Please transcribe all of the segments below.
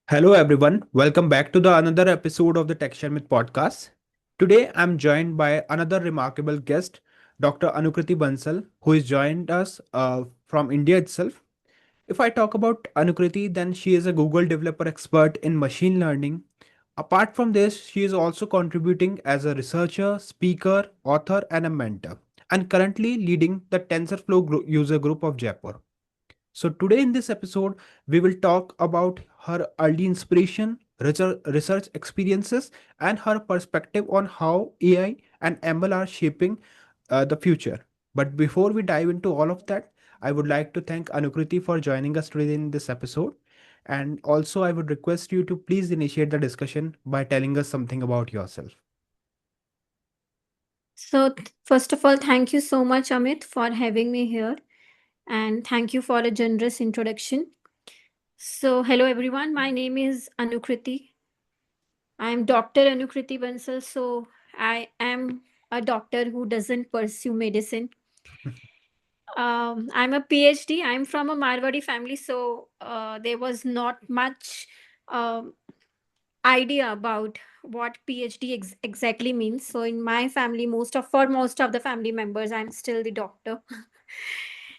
Hello everyone, welcome back to the another episode of the Tech Sharmit podcast. Today I'm joined by another remarkable guest, Dr. Anukriti Bansal, who is joined us from India itself. If I talk about Anukriti, then she is a Google developer expert in machine learning. Apart from this, she is also contributing as a researcher, speaker, author, and a mentor, and currently leading the User Group of Jaipur. So, today in this episode, we will talk about her early inspiration, research experiences, and her perspective on how AI and ML are shaping the future. But before we dive into all of that, I would like to thank Anukriti for joining us today in this episode. And also, I would request you to please initiate the discussion by telling us something about yourself. First of all, thank you so much, Amit, for having me here. And thank you for a generous introduction. Hello, everyone. My name is Anukriti. I'm Dr. Anukriti Bansal. I am a doctor who doesn't pursue medicine. I'm a PhD. I'm from a Marwadi family, there was not much um, idea about what PhD exactly means. So, in my family, most of the family members, I'm still the doctor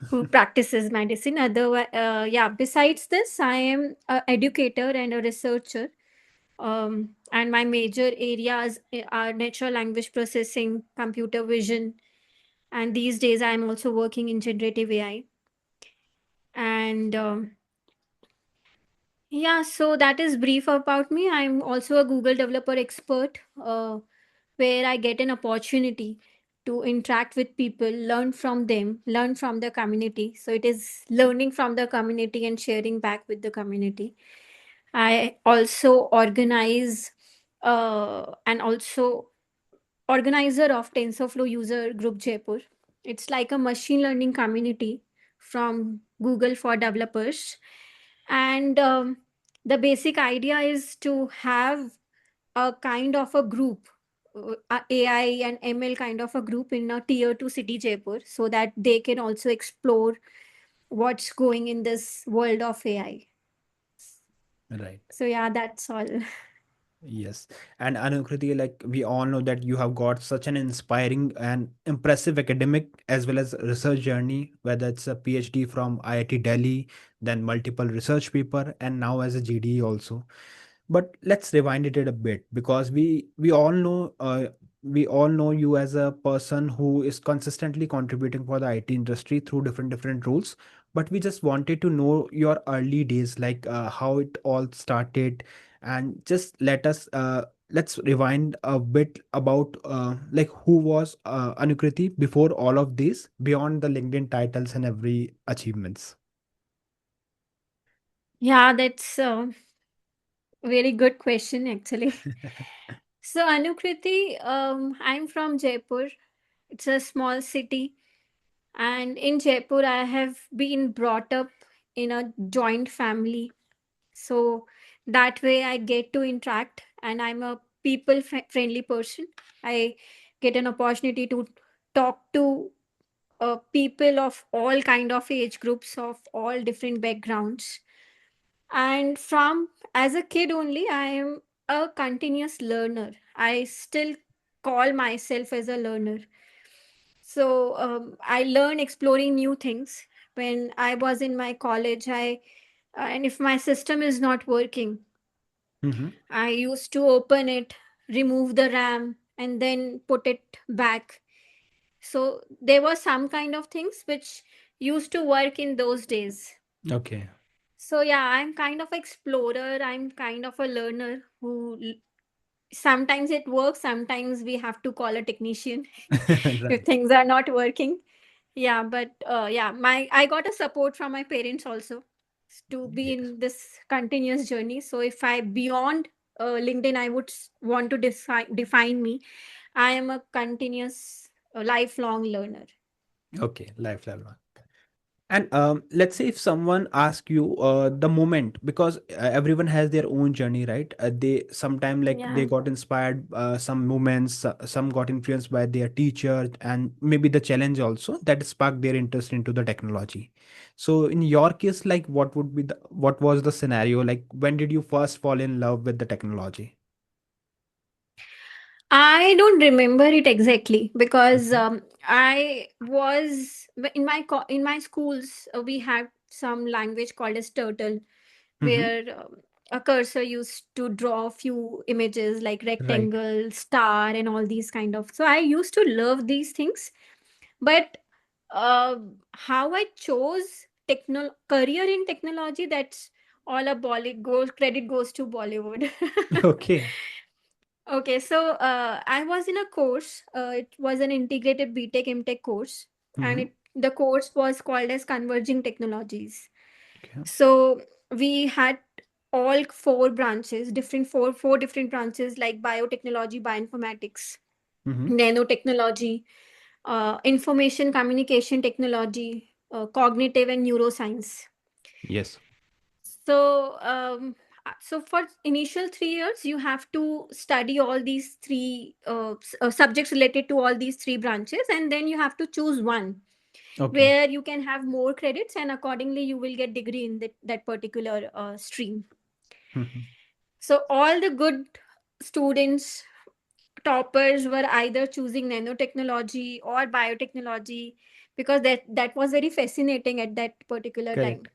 who practices medicine. Besides this, I am a educator and a researcher. And my major areas are natural language processing, computer vision, and these days I'm also working in generative AI. And Yeah, so that is brief about me. I'm also a Google developer expert, where I get an opportunity to interact with people, learn from them, learn from the community. So it is learning from the community and sharing back with the community. I also also organizer of TensorFlow User Group Jaipur. It's like a machine learning community from Google for developers. And The basic idea is to have a kind of a group, a AI and ML kind of a group in a tier 2 city, Jaipur, so that they can also explore what's going in this world of AI. Right. So, yeah, that's all. Yes. And Anukriti, like we all know that you have got such an inspiring and impressive academic as well as research journey, whether it's a PhD from IIT Delhi, then multiple research paper, and now as a GD also. But let's rewind it a bit because we all know you as a person who is consistently contributing for the IT industry through different roles. But we just wanted to know your early days, like how it all started, and just let's rewind a bit about like who was Anukriti before all of this, beyond the LinkedIn titles and every achievements. Yeah, that's a very good question, actually. So, Anukriti, I'm from Jaipur. It's a small city. And in Jaipur, I have been brought up in a joint family. So that way I get to interact, and I'm a friendly person. I get an opportunity to talk to people of all kind of age groups, of all different backgrounds. And from as a kid only, I am a continuous learner. I still call myself as a learner. I learn exploring new things. When I was in my college, I and if my system is not working, Hmm. I used to open it, remove the RAM, and then put it back. So there were some kind of things which used to work in those days. Okay. So yeah, I'm kind of explorer. I'm kind of a learner sometimes it works, sometimes we have to call a technician if Right. things are not working. Yeah, but yeah, my I got a support from my parents also to be Yes. in this continuous journey. So if I beyond LinkedIn, I would want to define me. I am a continuous, lifelong learner. Okay. Life level. And let's say if someone asks you the moment, because everyone has their own journey, right? They sometime like they Yeah. got inspired, some moments, some got influenced by their teacher, and maybe the challenge also that sparked their interest into the technology. So in your case, like what was the scenario? Like when did you first fall in love with the technology? I don't remember it exactly because Mhm. I was in in my schools. We had some language called as Turtle, Mm-hmm. where a cursor used to draw a few images like Right. rectangle, star, and all these kind of. So I used to love these things, but uh, how I chose career in technology, that's all a Bollywood goes credit goes to Bollywood. Okay. Okay, so I was in a course. It was an integrated BTech MTech course, and Mm-hmm. the course was called as Converging Technologies. Okay. So we had all four branches, different four different branches like biotechnology, bioinformatics, Mm-hmm. nanotechnology, information communication technology, cognitive and neuroscience. Yes. So for initial 3 years, you have to study all these three subjects related to all these three branches, and then you have to choose one Okay. where you can have more credits, and accordingly, you will get degree in that particular stream. Mm-hmm. So all the good students, toppers, were either choosing nanotechnology or biotechnology because that was very fascinating at that particular time. Correct.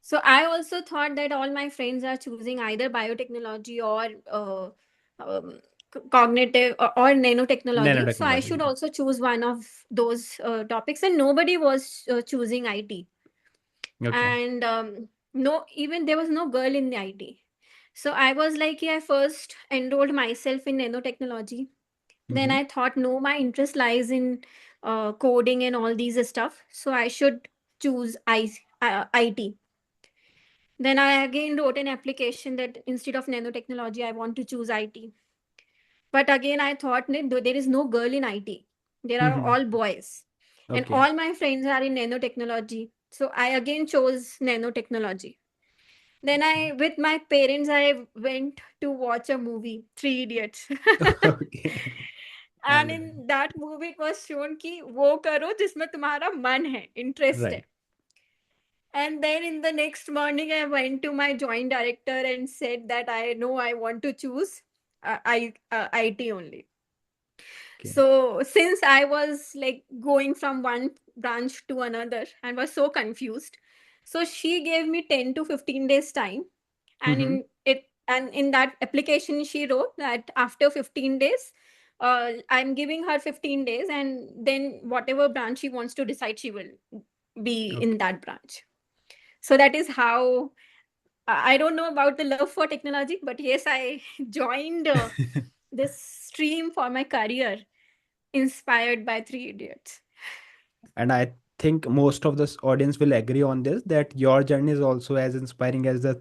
So I also thought that all my friends are choosing either biotechnology or cognitive or nanotechnology. So I Nanotechnology. should also choose one of those topics, and nobody was choosing IT. Okay. And no, even there was no girl in the IT. So I was like, yeah, I first enrolled myself in nanotechnology. Then Mm-hmm. I thought, no, my interest lies in coding and all these stuff. So I should choose IT. Then I again wrote an application that instead of nanotechnology, I want to choose IT. But again, I thought there is no girl in IT. There are Mm-hmm. all boys. And Okay. all my friends are in nanotechnology. So I again chose nanotechnology. Then with my parents, I went to watch a movie, Three Idiots. Okay. And All in that movie, it was shown कि वो करो जिसमें तुम्हारा मन है, interest है. right. And then in the next morning, I went to my joint director and said that I know I want to choose IT only. Okay. So since I was like going from one branch to another and was so confused, so she gave me 10 to 15 days time, and Mm-hmm. in that application she wrote that after 15 days, I'm giving her 15 days, and then whatever branch she wants to decide, she will be in Okay. that branch. So that is how I don't know about the love for technology, but yes, I joined this stream for my career, inspired by Three Idiots. And I think most of this audience will agree on this, that your journey is also as inspiring as the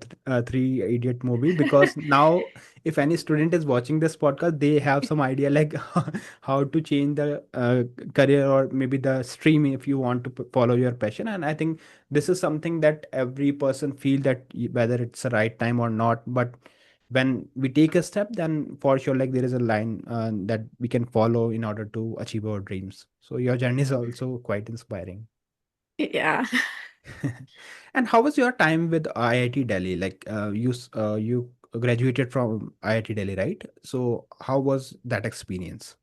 Three Idiot movie, because now if any student is watching this podcast, they have some idea like how to change the career or maybe the stream if you want to follow your passion. And I think this is something that every person feel that whether it's the right time or not, but when we take a step, then for sure like there is a line that we can follow in order to achieve our dreams. So your journey is also quite inspiring. Yeah. And how was your time with IIT Delhi? Like you graduated from IIT Delhi, right? So how was that experience?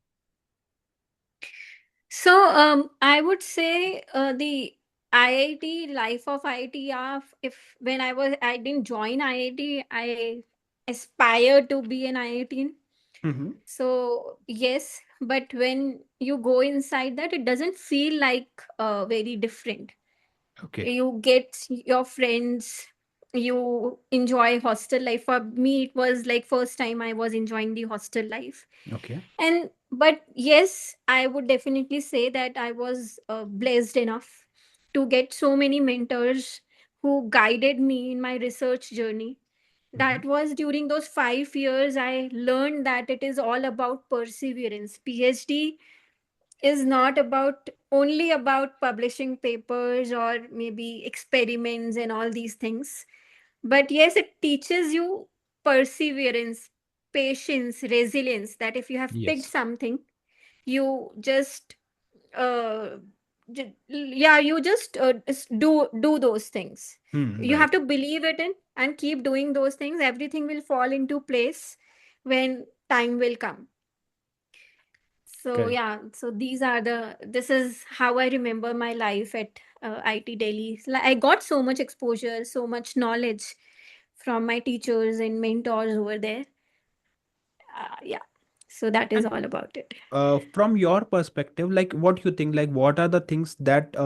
So I would say the IIT life of IIT. Yeah, if when I didn't join IIT, I aspired to be an IIT. Mm-hmm. So yes, but when you go inside that, it doesn't feel like very different. Okay. You get your friends, you enjoy hostel life. For me, it was like first time I was enjoying the hostel life. Okay. And but yes, I would definitely say that I was blessed enough to get so many mentors who guided me in my research journey. Mm-hmm. That was during those 5 years I learned that it is all about perseverance. PhD is not about only about publishing papers or maybe experiments and all these things. But yes, it teaches you perseverance, patience, resilience, that if you have picked Yes. something, you just uh yeah, you just do those things. You have Right. to believe it in and keep doing those things. Everything will fall into place when time will come. So Correct. yeah, so these are the this is how I remember my life at IT Delhi. I got so much exposure, so much knowledge from my teachers and mentors over there. Yeah, so that is And all about it. from your perspective, like what you think, like what are the things that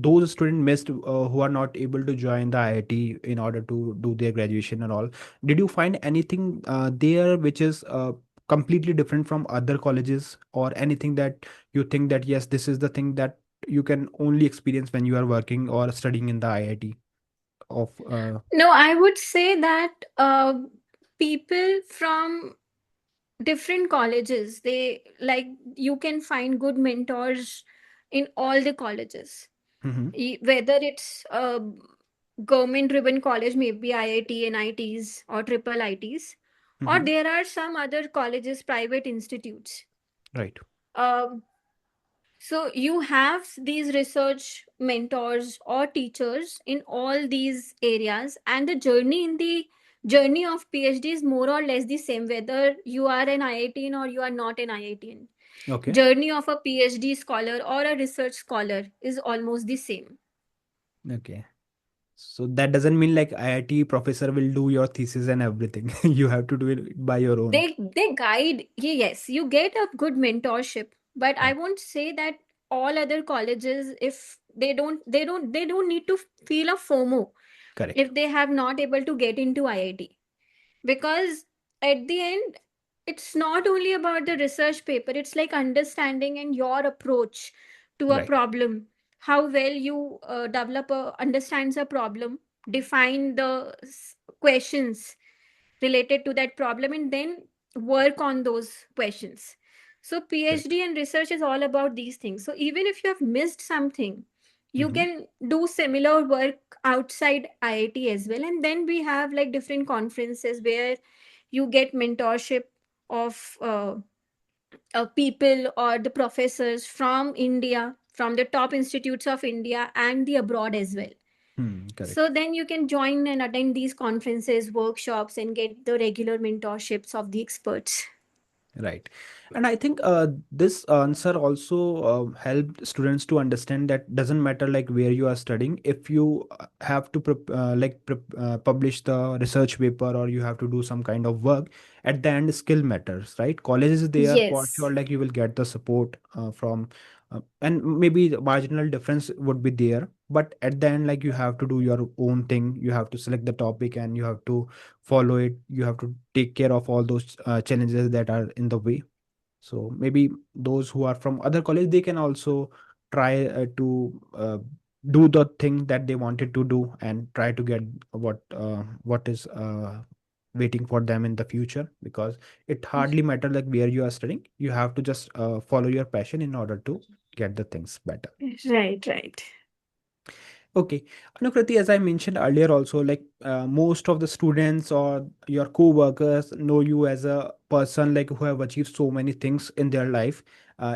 those students missed who are not able to join the IIT in order to do their graduation and all? Did you find anything there which is completely different from other colleges, or anything that you think that yes, this is the thing that you can only experience when you are working or studying in the IIT of No, I would say that people from different colleges, they like, you can find good mentors in all the colleges. Mhm, Whether it's a government driven college, maybe IIT and ITs or triple ITs, or mhm, there are some other colleges, private institutes. right. Um, so you have these research mentors or teachers in all these areas, and the journey in the journey of PhD is more or less the same, whether you are an IITian or you are not an IITian. Okay. Journey of a PhD scholar or a research scholar is almost the same. Okay. So that doesn't mean like IIT professor will do your thesis and everything. You have to do it by your own. They guide. Yes, you get a good mentorship, but I Right. won't say that all other colleges, if they don't need to feel a FOMO Correct. if they have not able to get into IIT, because at the end it's not only about the research paper, it's like understanding and your approach to a Right. problem, how well you develop a understands a problem, define the questions related to that problem, and then work on those questions. So Correct. PhD and research is all about these things. So even if you have missed something, you Hmm. can do similar work outside IIT as well. And then we have like different conferences where you get mentorship of people or the professors from India, from the top institutes of India and the abroad as well. So Correct. then you can join and attend these conferences, workshops, and get the regular mentorships of the experts. Right. And I think this answer also helped students to understand that doesn't matter like where you are studying. If you have to publish the research paper, or you have to do some kind of work, at the end skill matters, right? College is there for Yes. sure. Like you will get the support from, and maybe the marginal difference would be there. But at the end, like you have to do your own thing. You have to select the topic and you have to follow it. You have to take care of all those challenges that are in the way. So maybe those who are from other college, they can also try to do the thing that they wanted to do, and try to get what is waiting for them in the future, because it hardly matter like where you are studying. You have to just follow your passion in order to get the things better. Right, right. Okay, Anukriti, as I mentioned earlier, also like most of the students or your co-workers know you as a person like who have achieved so many things in their life,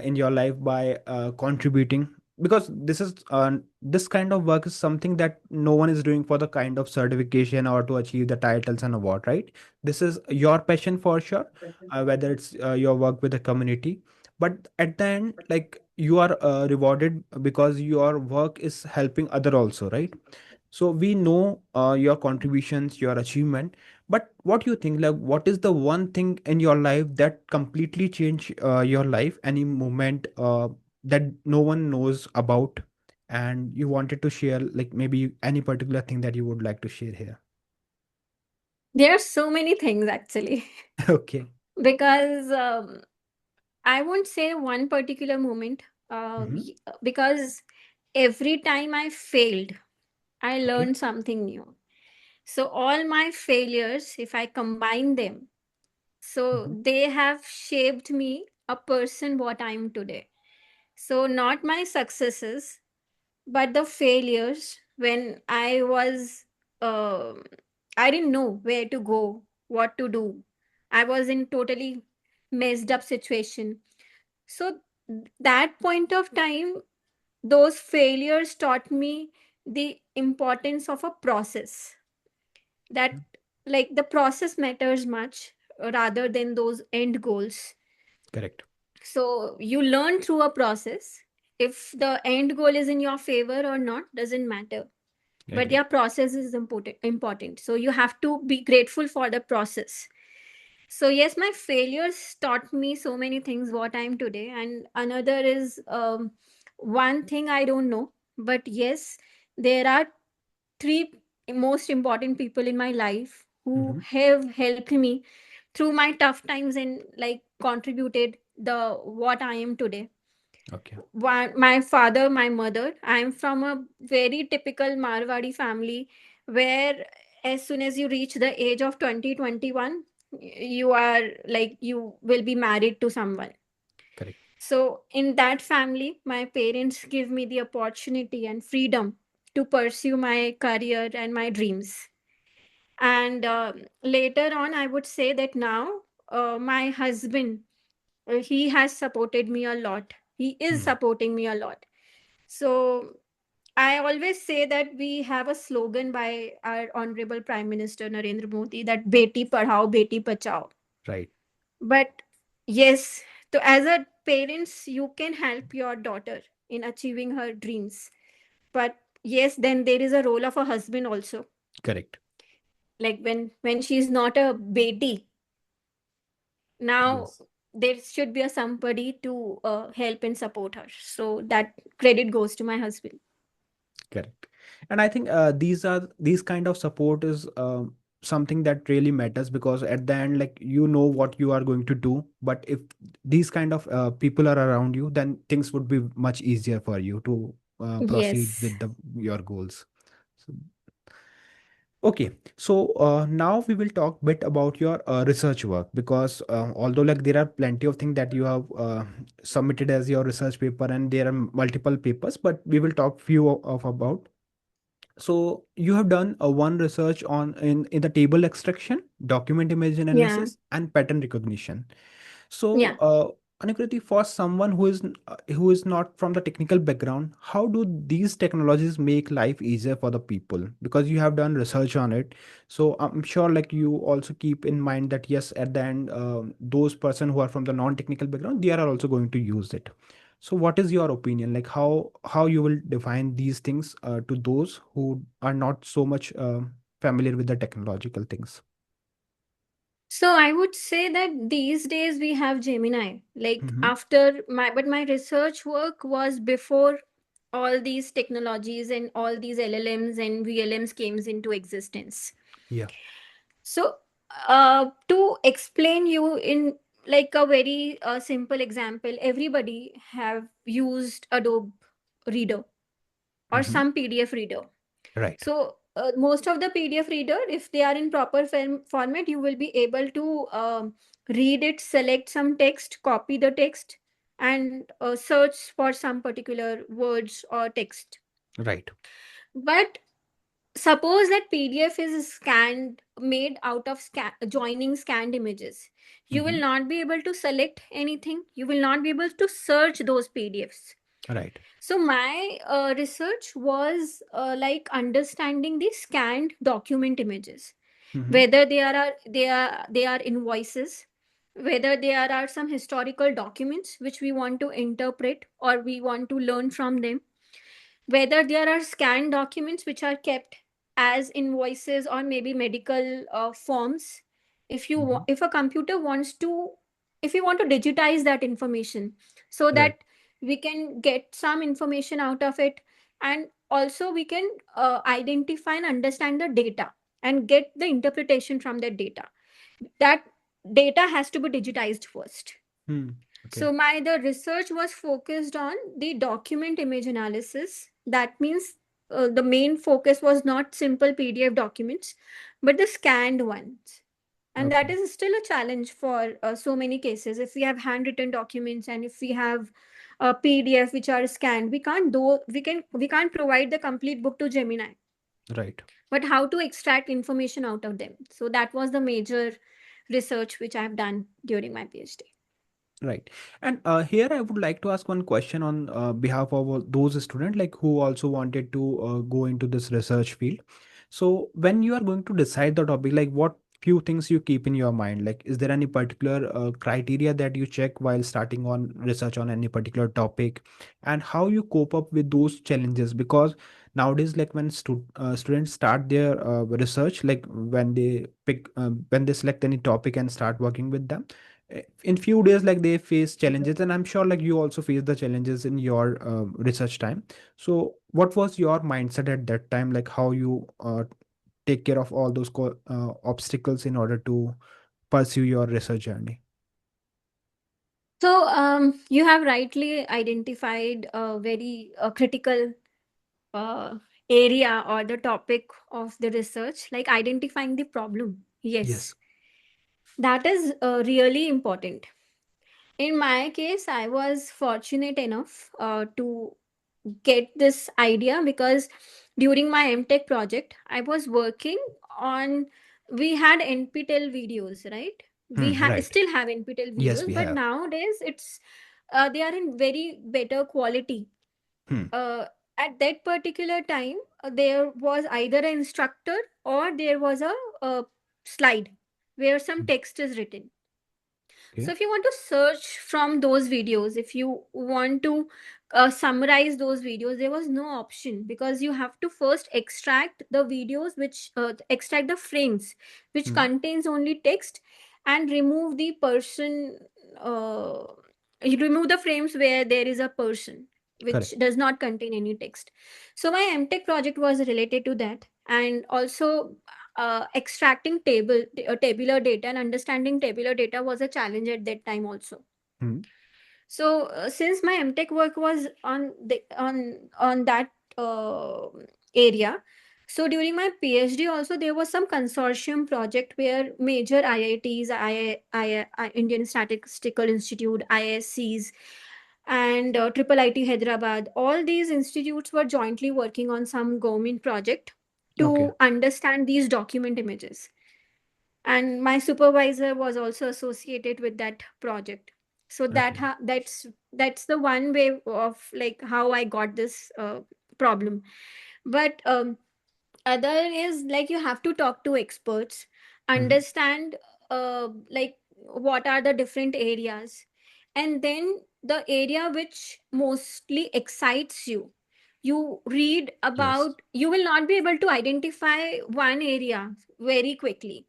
in your life by contributing. Because this kind of work is something that no one is doing for the kind of certification or to achieve the titles and award, right? This is your passion for sure, whether it's your work with the community, but at the end like you are rewarded because your work is helping other also, right? So we know your contributions, your achievement, but what do you think, like what is the one thing in your life that completely changed your life, any moment that no one knows about, and you wanted to share, like maybe any particular thing that you would like to share here? There are so many things actually, Okay. because I won't say one particular moment, Hmm. because every time I failed, I Okay. learned something new. So all my failures, if I combine them, so Hmm. they have shaped me a person what I am today. So not my successes, but the failures when um I didn't know where to go, what to do. I was in totally messed up situation. So that point of time, those failures taught me the importance of a process, that like the process matters much rather than those end goals. Correct. So you learn through a process. If the end goal is in your favor or not doesn't matter, but Agree. your process is important, so you have to be grateful for the process. So yes, my failures taught me so many things what I am today. And another is, one thing I don't know, but yes, there are three most important people in my life who Mm-hmm. have helped me through my tough times and like contributed the what I am today. Okay. One, my father, my mother. I'm from a very typical Marwadi family where as soon as you reach the age of 2021, you are like you will be married to someone. Correct. So in that family, my parents give me the opportunity and freedom to pursue my career and my dreams. And later on, I would say that now my husband, he has supported me a lot. He is Hmm. supporting me a lot. So I always say that we have a slogan by our Honorable Prime Minister Narendra Modi, that Beti Padhao, Beti Bachao. Right. But yes, so as a parents, you can help your daughter in achieving her dreams. But yes, then there is a role of a husband also. Correct. Like when she's not a Beti, now Yes. there should be a somebody to help and support her. So that credit goes to my husband. Correct. And I think these kind of support is something that really matters, because at the end, like, you know what you are going to do, but if these kind of people are around you, then things would be much easier for you to proceed Yes. with the your goals. So, okay, so now we will talk bit about your research work, because although like there are plenty of things that you have submitted as your research paper, and there are multiple papers, but we will talk few of about. So you have done one research on in the table extraction, document image Yeah. analysis, and pattern recognition. So, Yeah. Anukriti, for someone who is not from the technical background, how do these technologies make life easier for the people? Because you have done research on it, so I'm sure like you also keep in mind that yes, at the end, those person who are from the non-technical background, they are also going to use it. So, what is your opinion? Like how you will define these things to those who are not so much familiar with the technological things? So I would say that these days we have Gemini. Like Mm-hmm. after my, but my research work was before all these technologies and all these LLMs and VLMs came into existence. Yeah. So to explain you in like a very simple example, everybody have used Adobe Reader or Mm-hmm. some PDF reader. Right. So most of the PDF reader, if they are in proper format, you will be able to read it, select some text, copy the text, and search for some particular words or text. Right. But suppose that PDF is scanned, made out of joining scanned images. You Mm-hmm. will not be able to select anything. You will not be able to search those PDFs. Right. So my research was like understanding the scanned document images, Mm-hmm. whether they are invoices, whether are some historical documents which we want to interpret or we want to learn from them, whether there are scanned documents which are kept as invoices or maybe medical forms. Mm-hmm. If a computer wants to, if you want to digitize that information so Right. that we can get some information out of it, and also we can identify and understand the data and get the interpretation from that data, that data has to be digitized first. Hmm. Okay. So my the research was focused on the document image analysis. That means the main focus was not simple PDF documents, but the scanned ones. And that Okay. is still a challenge for so many cases. If we have handwritten documents and if we have PDF which are scanned. We can't provide the complete book to Gemini, Right. but how to extract information out of them. So that was the major research which I've done during my PhD. Right. And here I would like to ask one question on behalf of all those students like who also wanted to go into this research field. So when you are going to decide the topic, like what few things you keep in your mind? Like, is there any particular criteria that you check while starting on research on any particular topic, and how you cope up with those challenges? Because nowadays, like when students start their research, like when they select any topic and start working with them, in few days like they face challenges, and I'm sure like you also face the challenges in your research time. So what was your mindset at that time, like how you take care of all those obstacles in order to pursue your research journey? So you have rightly identified a very critical uh, area or the topic of the research, like identifying the problem. Yes. Yes, that is really important. In my case, I was fortunate enough to get this idea because during my MTech project, I was working on. We had NPTEL videos, right? Right. Still have NPTEL Yes, videos, we but have. nowadays they are in very better quality. Hmm. uh, at that particular time, there was either an instructor or there was a slide where some Hmm. text is written. Okay. So if you want to search from those videos, if you want to summarize those videos, there was no option because you have to first extract the videos which extract the frames which Hmm. contains only text, and remove the person. uh, you remove the frames where there is a person which Correct. does not contain any text. So my MTech project was related to that, and also extracting tabular data and understanding tabular data was a challenge at that time also. Hmm. So since my MTech work was on that area, so during my PhD also there was some consortium project where major IITs, Indian Statistical Institute, ISCs, and Triple IT Hyderabad, all these institutes were jointly working on some government project Okay. to understand these document images, and my supervisor was also associated with that project. So Okay. that's the one way of like how I got this problem. But other is like you have to talk to experts, Hmm. understand like what are the different areas, and then the area which mostly excites you, you read Yes. about. You will not be able to identify one area very quickly.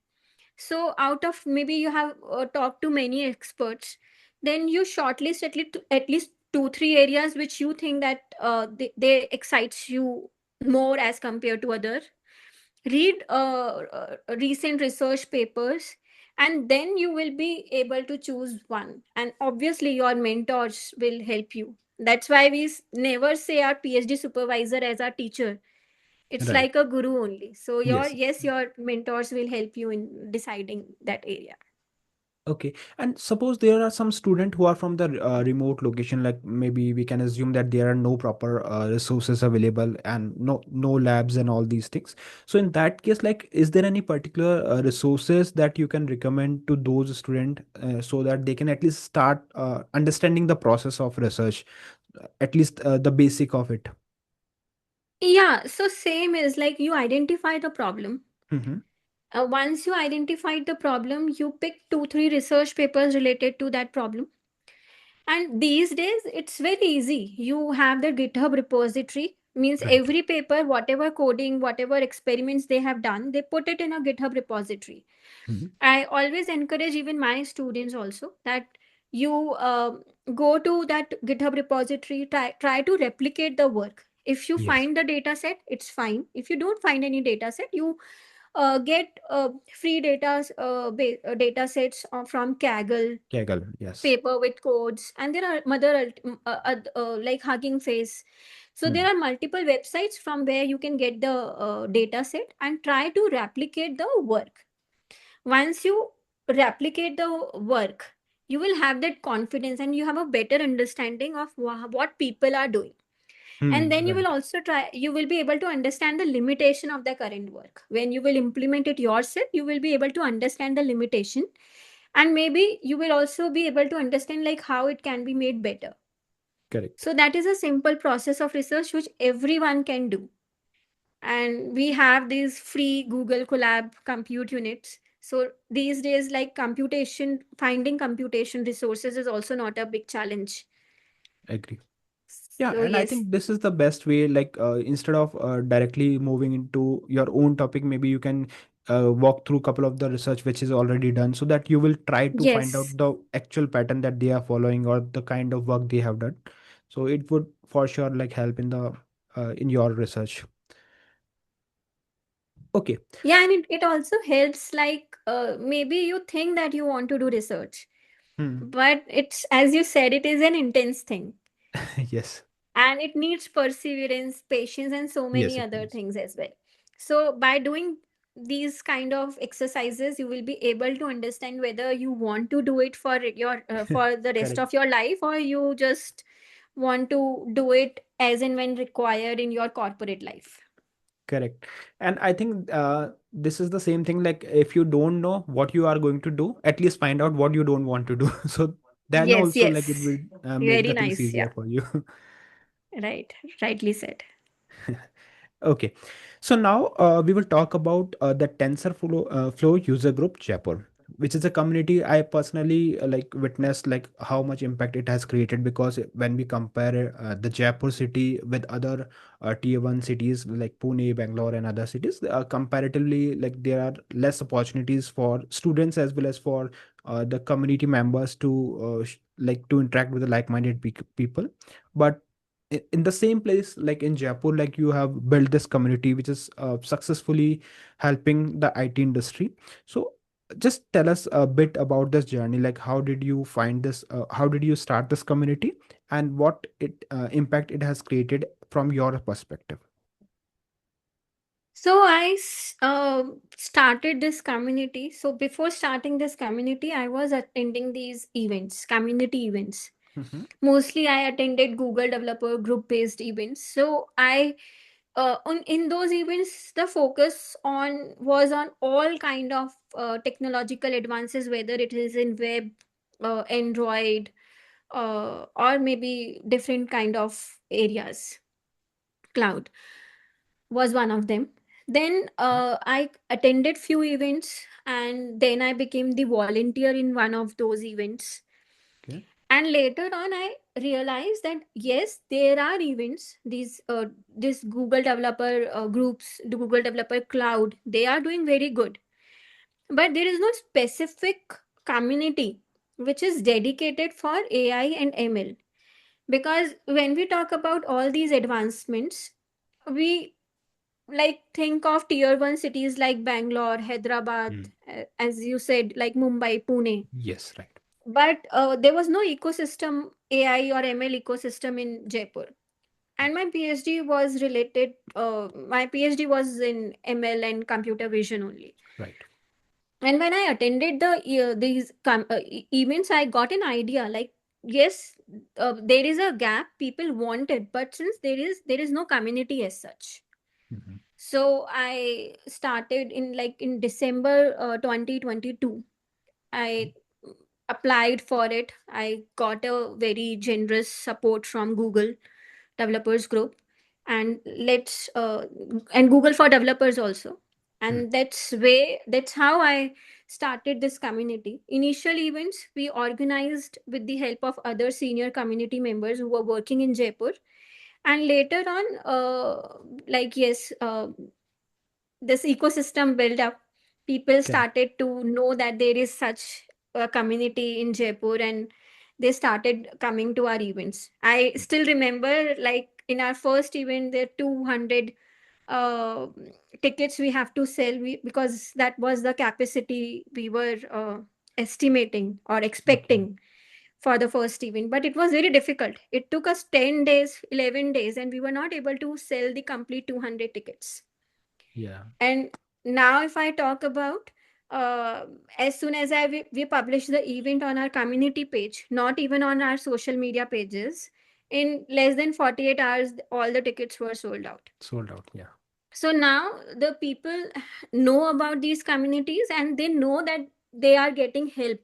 So out of maybe you have talked to many experts, then you shortlist at least 2 3 areas which you think that they excites you more as compared to other. Read recent research papers, and then you will be able to choose one, and obviously your mentors will help you. That's why we never say our PhD supervisor as our teacher. It's Right. like a guru only. So Yes. your mentors will help you in deciding that area. Okay. And suppose there are some students who are from the remote location, like maybe we can assume that there are no proper resources available and no labs and all these things. So in that case, like, is there any particular resources that you can recommend to those students so that they can at least start understanding the process of research, at least the basic of it? Yeah, so same is like you identify the problem. Mm-hmm. Once you identified the problem, you pick 2 3 research papers related to that problem. And these days, it's very easy. You have the GitHub repository, means Right. every paper, whatever coding, whatever experiments they have done, they put it in a GitHub repository. Mm-hmm. I always encourage even my students also that you go to that GitHub repository, try to replicate the work. If you Yes. find the data set, it's fine. If you don't find any data set, you get free data sets from Kaggle, Kaggle. Yes. paper with codes, and there are like Hugging Face. So Hmm. there are multiple websites from where you can get the data set and try to replicate the work. Once you replicate the work, you will have that confidence and you have a better understanding of what people are doing. And then you will Right. also try, you will be able to understand the limitation of the current work. When you will implement it yourself, you will be able to understand the limitation, and maybe you will also be able to understand like how it can be made better. Correct. So that is a simple process of research which everyone can do. And we have these free Google Colab compute units. So these days, like computation, finding computation resources is also not a big challenge. Agree. Yeah, So and I yes, think this is the best way. Like, instead of directly moving into your own topic, maybe you can walk through a couple of the research which is already done, so that you will try to find yes. out the actual pattern that they are following or the kind of work they have done. So it would for sure like help in the in your research. Okay. Yeah, and it also helps like maybe you think that you want to do research, Hmm. but it's, as you said, it is an intense thing, Yes. and it needs perseverance, patience, and so Yes, many it other is. things as well. So by doing these kind of exercises, you will be able to understand whether you want to do it for your for the rest Correct. of your life, or you just want to do it as and when required in your corporate life. Correct. And I think this is the same thing. Like, if you don't know what you are going to do, at least find out what you don't want to do. So then Yes, also, like, it yes. will make Very the things nice. easier Yeah. for you. Right. Rightly said. Okay, so now we will talk about the TensorFlow Flow User Group Jaipur, which is a community I personally like witnessed like how much impact it has created, because when we compare the Jaipur city with other tier one cities like Pune, Bangalore, and other cities, comparatively like there are less opportunities for students as well as for the community members to like to interact with the like-minded people. But in the same place like in Jaipur, like you have built this community which is successfully helping the IT industry. So just tell us a bit about this journey. Like, how did you find this, how did you start this community, and what it impact it has created from your perspective? So started this community. So before starting this community, I was attending these events, community events. Hmm. Mostly, I attended Google Developer Group based events. So in those events, the focus on was on all kind of technological advances, whether it is in web, Android, or maybe different kind of areas. Cloud was one of them. Then I attended few events, and then I became the volunteer in one of those events. Okay. And later on, I realized that yes, there are events. These Google developer groups, the Google Developer Cloud, they are doing very good. But there is no specific community which is dedicated for AI and ML. Because when we talk about all these advancements, we like think of tier 1 cities like Bangalore, Hyderabad, Mm. as you said, like Mumbai, Pune. Yes, right. But there was no ecosystem, AI or ML ecosystem in Jaipur. And my PhD was in ML and computer vision only. Right. And when I attended events, I got an idea like, yes, there is a gap, people want it, but since there is no community as such. Hmm. So I started in December 2022. I applied for it. I got a very generous support from Google Developers Group, and Google for Developers also. Mm. And that's how I started this community. Initial events we organized with the help of other senior community members who were working in Jaipur, and later on, this ecosystem built up. People Correct. started to know that there is such a community in Jaipur, and they started coming to our events. I still remember, like in our first event, there 200 uh, tickets we have to sell, because that was the capacity we were estimating or Okay. expecting for the first event. But it was very difficult. It took us 10 days, 11 days, and we were not able to sell the complete 200 tickets. Yeah. And now, if I talk about, uh, as soon as we published the event on our community page, not even on our social media pages, in less than 48 hours, all the tickets were sold out. Sold out. Yeah. So now the people know about these communities, and they know that they are getting help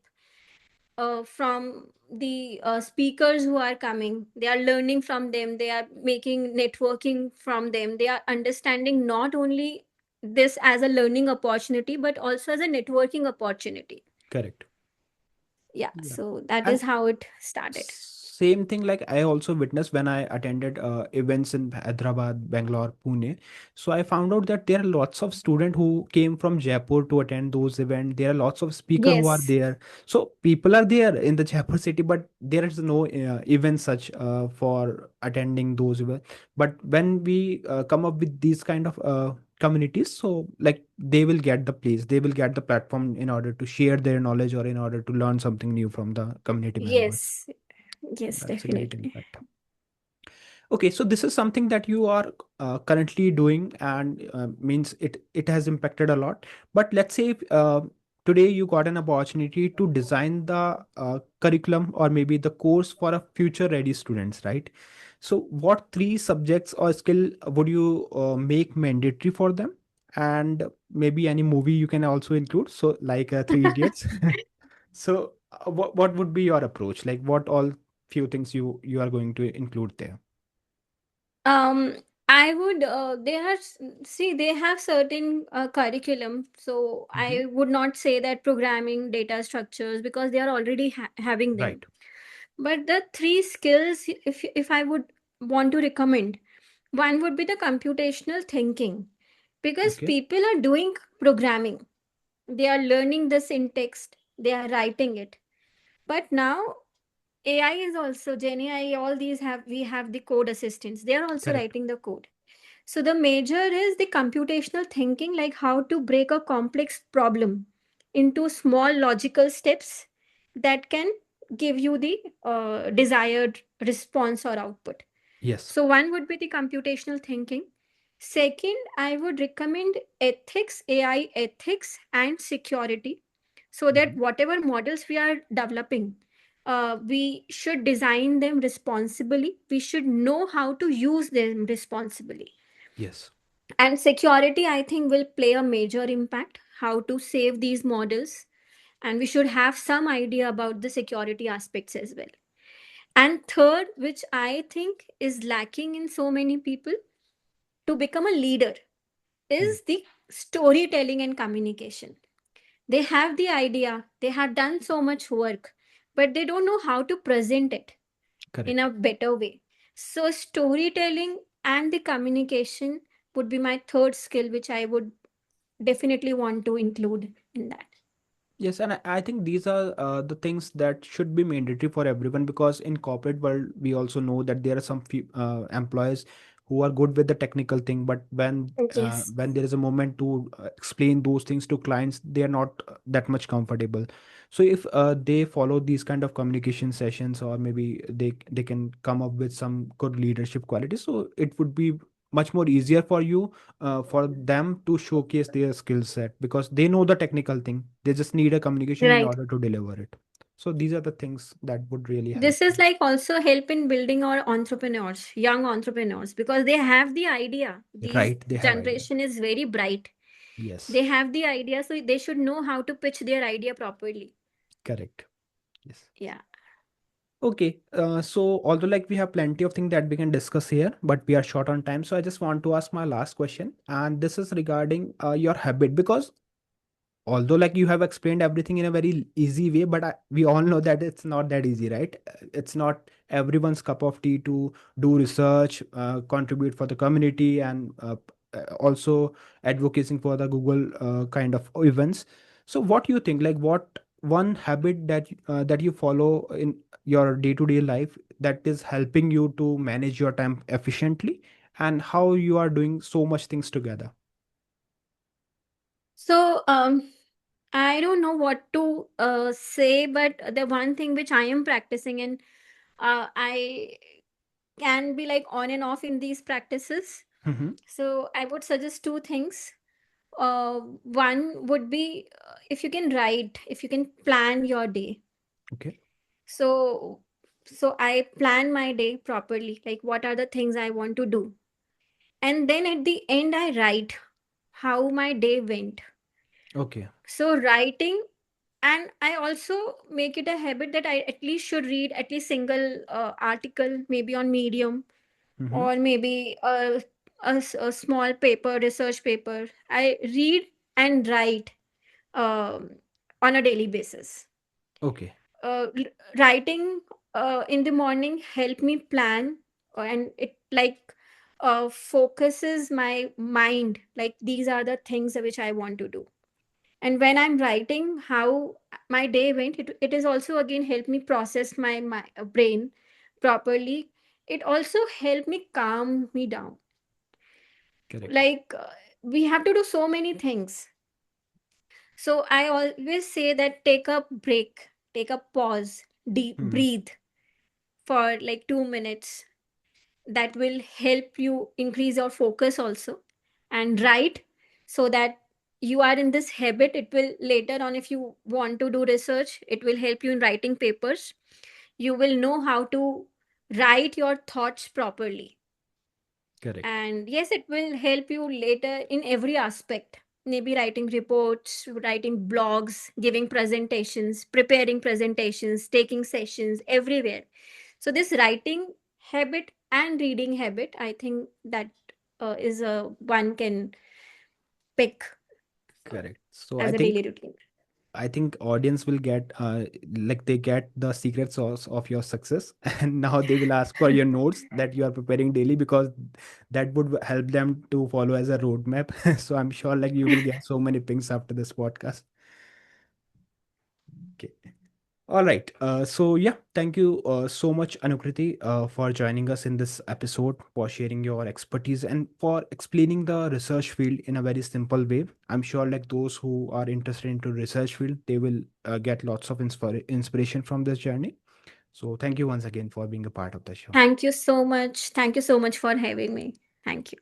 from the speakers who are coming. They are learning from them, they are making networking from them, they are understanding not only this as a learning opportunity but also as a networking opportunity. Correct. Yeah, Yeah. so that And is how it started. same thing, like I also witnessed when I attended events in Hyderabad, Bangalore, Pune. So I found out that there are lots of students who came from Jaipur to attend those events. There are lots of speakers who are Yes, there. So people are there in the Jaipur city, but there is no event such for attending those events. But when we come up with these kind of communities, so like they will get the place, they will get the platform in order to share their knowledge or in order to learn something new from the community members. yes, yes, That's a great definitely. impact. Okay, so this is something that you are currently doing, and means it has impacted a lot. But let's say if, today you got an opportunity to design the curriculum or maybe the course for a future ready students, right? So what three subjects or skill would you make mandatory for them? And maybe any movie you can also include. So like Three Idiots. So what would be your approach? Like what all few things you are going to include there? Um, I would, see, they have certain curriculum. So Hmm. I would not say that programming data structures because they are already having them. Right. But the three skills, if I would want to recommend, one would be the computational thinking, because Okay. people are doing programming, they are learning the syntax, they are writing it. But now AI is also Gen AI, all these have, we have the code assistants. They are also Correct. writing the code. So the major is the computational thinking, like how to break a complex problem into small logical steps that can give you the desired response or output. Yes. So one would be the computational thinking. Second, I would recommend ethics, AI ethics and security, so that Mhm. whatever models we are developing, we should design them responsibly. We should know how to use them responsibly. Yes. And security, I think, will play a major impact. How to save these models, and we should have some idea about the security aspects as well. And third, which I think is lacking in so many people to become a leader, Mm. is the storytelling and communication. They have the idea, they have done so much work, but they don't know how to present it in Correct. a better way. So, storytelling and the communication would be my third skill, which I would definitely want to include in that. Yes, and I think these are the things that should be mandatory for everyone, because in corporate world we also know that there are some few, employees who are good with the technical thing, but Yes. when there is a moment to explain those things to clients, they are not that much comfortable. So if they follow these kind of communication sessions, or maybe they can come up with some good leadership qualities, so it would be much more easier for them to showcase their skill set, because they know the technical thing, they just need a communication in Right. order to deliver it. So these are the things that would really help. This is like also help in building our entrepreneurs, young entrepreneurs, because they have the idea. These Right, they have idea. generation is very bright. Yes. They have the idea, so they should know how to pitch their idea properly. Correct. Yes. Yeah. Okay, so although like we have plenty of things that we can discuss here, but we are short on time, so I just want to ask my last question, and this is regarding your habit, because although like you have explained everything in a very easy way, but we all know that it's not that easy, right? It's not everyone's cup of tea to do research, contribute for the community, and also advocating for the Google kind of events. So what do you think, like what one habit that you follow in your day-to-day life that is helping you to manage your time efficiently, and how you are doing so much things together? So I don't know what to say, but the one thing which I am practicing, and I can be like on and off in these practices. Mm-hmm. So I would suggest two things. One would be if you can write, if you can plan your day. Okay. So, so I plan my day properly, like what are the things I want to do. And then at the end, I write how my day went. Okay. So, writing, and I also make it a habit that I at least should read at least single article, maybe on Medium, Mm-hmm. or maybe a small paper, research paper. I read and write um, on a daily basis. Okay. Writing in the morning help me plan, and it like focuses my mind, like these are the things which I want to do. And when I'm writing how my day went, it is also again help me process my brain properly. It also help me calm me down. Correct. Like we have to do so many things. So I always say that take a break, take a pause, deep Hmm. breathe for like 2 minutes. That will help you increase your focus also. And write, so that you are in this habit. It will later on, if you want to do research, it will help you in writing papers. You will know how to write your thoughts properly. Correct. And yes, it will help you later in every aspect, maybe writing reports, writing blogs, giving presentations, preparing presentations, taking sessions everywhere. So this writing habit and reading habit, I think that is a one can pick Correct. So as a daily routine. I think audience will get like they get the secret sauce of your success, and now they will ask for your notes that you are preparing daily, because that would help them to follow as a roadmap. So I'm sure like you will get so many pings after this podcast. Okay. All right. So yeah, thank you so much, Anukriti, for joining us in this episode, for sharing your expertise and for explaining the research field in a very simple way. I'm sure like those who are interested into research field, they will get lots of inspiration from this journey. So thank you once again for being a part of the show. Thank you so much. Thank you so much for having me. Thank you.